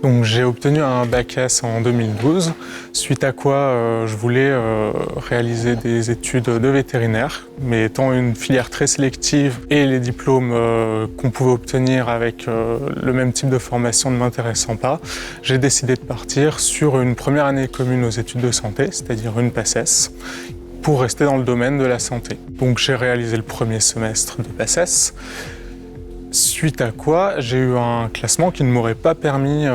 Donc j'ai obtenu un bac S en 2012, suite à quoi je voulais réaliser des études de vétérinaire, mais étant une filière très sélective et les diplômes qu'on pouvait obtenir avec le même type de formation ne m'intéressant pas, j'ai décidé de partir sur une première année commune aux études de santé, c'est-à-dire une PACES, pour rester dans le domaine de la santé. Donc j'ai réalisé le premier semestre de PACES, suite à quoi j'ai eu un classement qui ne m'aurait pas permis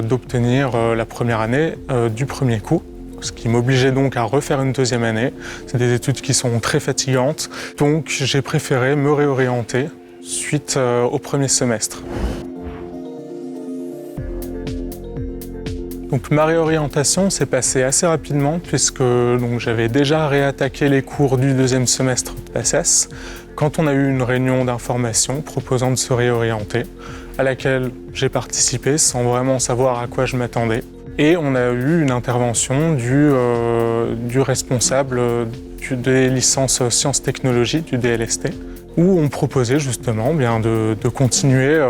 d'obtenir la première année du premier coup, ce qui m'obligeait donc à refaire une deuxième année. C'est des études qui sont très fatigantes, donc j'ai préféré me réorienter suite au premier semestre. Donc ma réorientation s'est passée assez rapidement puisque j'avais déjà réattaqué les cours du deuxième semestre de PACES quand on a eu une réunion d'information proposant de se réorienter, à laquelle j'ai participé sans vraiment savoir à quoi je m'attendais. Et on a eu une intervention du responsable des licences sciences-technologies, du DLST, où on proposait justement de continuer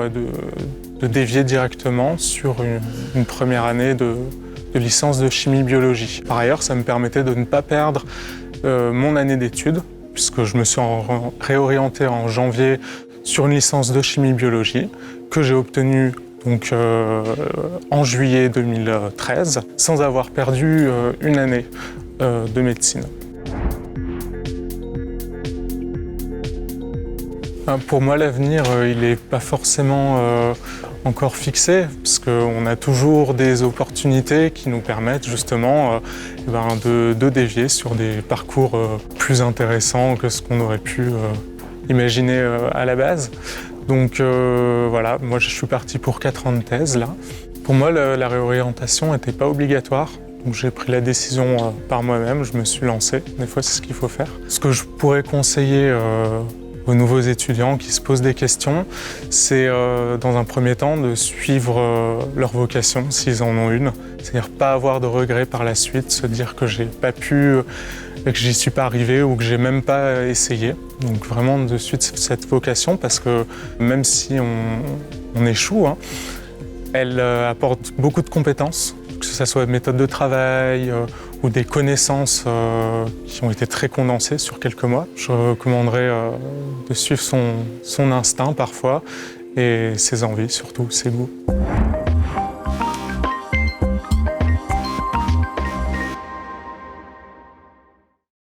de dévier directement sur une première année de licence de chimie-biologie. Par ailleurs, ça me permettait de ne pas perdre mon année d'études, puisque je me suis réorienté en janvier sur une licence de chimie-biologie que j'ai obtenue en juillet 2013, sans avoir perdu une année de médecine. Pour moi, l'avenir, il n'est pas forcément encore fixé, parce qu'on a toujours des opportunités qui nous permettent justement de dévier sur des parcours plus intéressants que ce qu'on aurait pu imaginer à la base. Donc voilà, moi je suis parti pour 4 ans de thèse là. Pour moi, la réorientation n'était pas obligatoire. Donc j'ai pris la décision par moi-même, je me suis lancé. Des fois, c'est ce qu'il faut faire. Ce que je pourrais conseiller aux nouveaux étudiants qui se posent des questions, c'est dans un premier temps de suivre leur vocation, s'ils en ont une. C'est-à-dire pas avoir de regrets par la suite, se dire que j'ai pas pu, que j'y suis pas arrivé ou que j'ai même pas essayé. Donc vraiment de suite cette vocation, parce que même si on échoue, elle apporte beaucoup de compétences, que ce soit méthode de travail ou des connaissances qui ont été très condensées sur quelques mois. Je recommanderais de suivre son instinct parfois et ses envies, surtout ses goûts.